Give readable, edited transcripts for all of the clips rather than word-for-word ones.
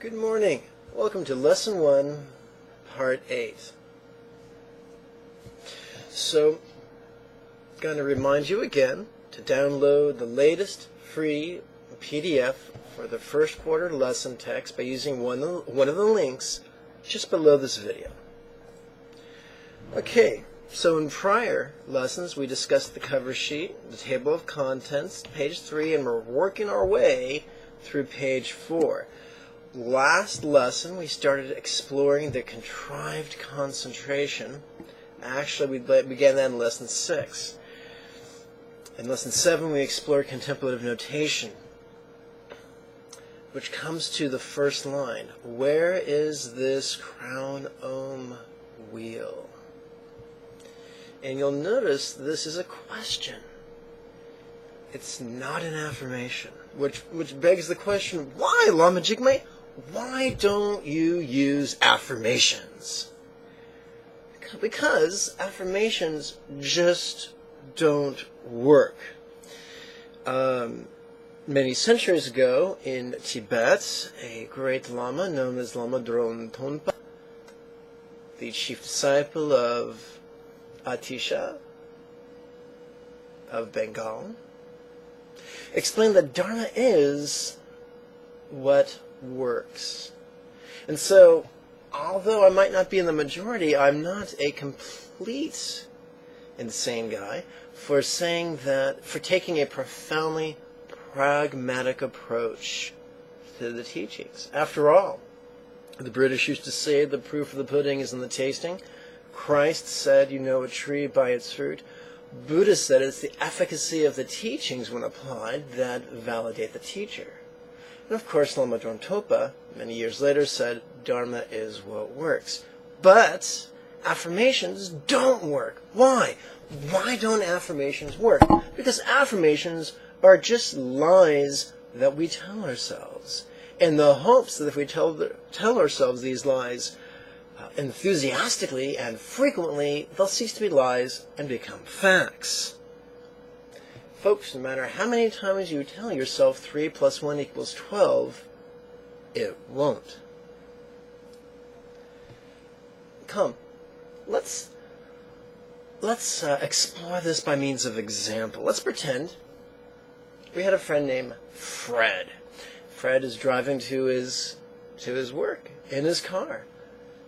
Good morning. Welcome to Lesson 1, Part 8. So, I'm going to remind you again to download the latest free PDF for the first quarter lesson text by using one of the links just below this video. Okay, so in prior lessons we discussed the cover sheet, the table of contents, page 3, and we're working our way through page 4. Last lesson we started exploring the contrived concentration. Actually, we began that in lesson 6. In lesson 7 we explored contemplative notation, which comes to the first line. Where is this crown ohm wheel? And you'll notice this is a question. It's not an affirmation, which begs the question, why, Lama Jigme? Why don't you use affirmations? Because affirmations just don't work. Many centuries ago in Tibet, a great Lama known as Lama Dron Tonpa, the chief disciple of Atisha of Bengal, explained that Dharma is what works. And so, although I might not be in the majority, I'm not a complete insane guy for saying that, for taking a profoundly pragmatic approach to the teachings. After all, the British used to say the proof of the pudding is in the tasting. Christ said you know a tree by its fruit. Buddha said it's the efficacy of the teachings when applied that validate the teacher. And of course, Lama Dron Tonpa, many years later, said Dharma is what works. But affirmations don't work. Why? Why don't affirmations work? Because affirmations are just lies that we tell ourselves, in the hopes that if we tell ourselves these lies enthusiastically and frequently, they'll cease to be lies and become facts. Folks, no matter how many times you tell yourself 3 + 1 = 12, it won't. Come, let's explore this by means of example. Let's pretend we had a friend named Fred. Fred is driving to his work in his car.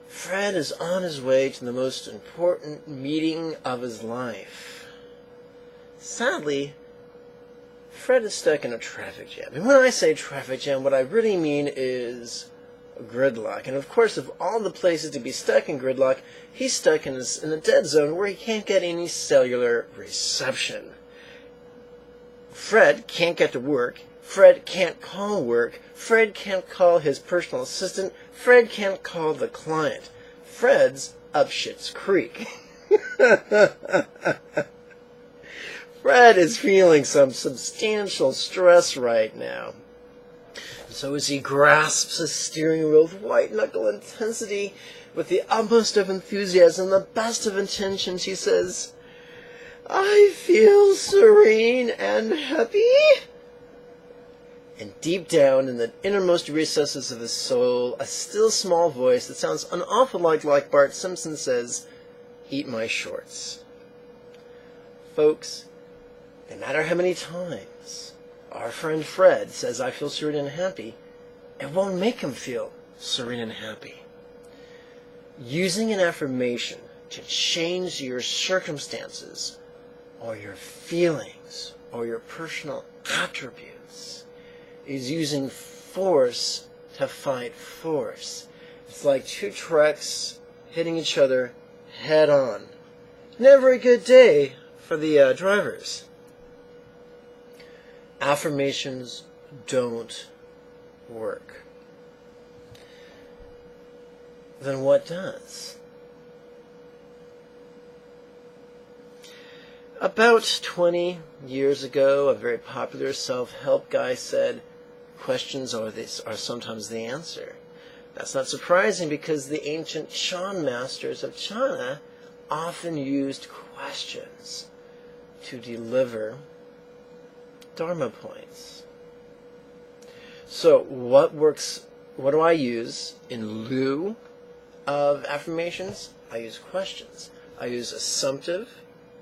Fred is on his way to the most important meeting of his life. Sadly, Fred is stuck in a traffic jam. And when I say traffic jam, what I really mean is gridlock. And of course, of all the places to be stuck in gridlock, he's stuck in a dead zone where he can't get any cellular reception. Fred can't get to work. Fred can't call work. Fred can't call his personal assistant. Fred can't call the client. Fred's up Schitt's Creek. Fred is feeling some substantial stress right now. So as he grasps his steering wheel with white-knuckle intensity, with the utmost of enthusiasm, the best of intentions, he says, "I feel serene and happy." And deep down in the innermost recesses of his soul, a still small voice that sounds an awful lot like Bart Simpson says, "Eat my shorts." Folks, no matter how many times our friend Fred says, "I feel serene and happy," it won't make him feel serene and happy. Using an affirmation to change your circumstances or your feelings or your personal attributes is using force to fight force. It's like two trucks hitting each other head on. Never a good day for the drivers. Affirmations don't work. Then what does? About 20 years ago, a very popular self-help guy said, questions are sometimes the answer. That's not surprising because the ancient Chan masters of China often used questions to deliver Dharma points. So what works what do I use in lieu of affirmations? I use questions. I use assumptive,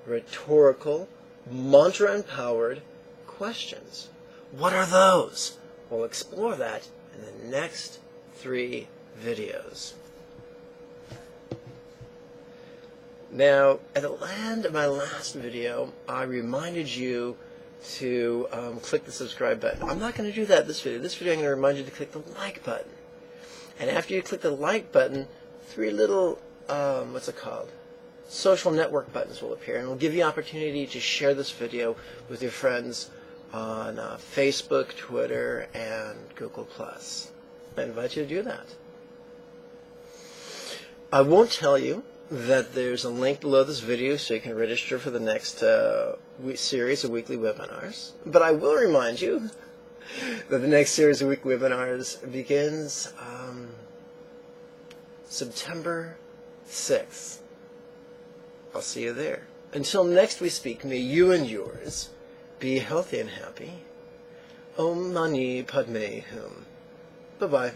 rhetorical, mantra-empowered questions. What are those? We'll explore that in the next 3 videos. Now, at the end of my last video, I reminded you to click the subscribe button. I'm not going to do that this video. This video I'm going to remind you to click the like button. And after you click the like button, 3 little, what's it called? Social network buttons will appear, and will give you opportunity to share this video with your friends on Facebook, Twitter, and Google+. I invite you to do that. I won't tell you that there's a link below this video so you can register for the next series of weekly webinars. But I will remind you that the next series of weekly webinars begins September 6th. I'll see you there. Until next we speak, may you and yours be healthy and happy. Om Mani Padme Hum. Bye-bye.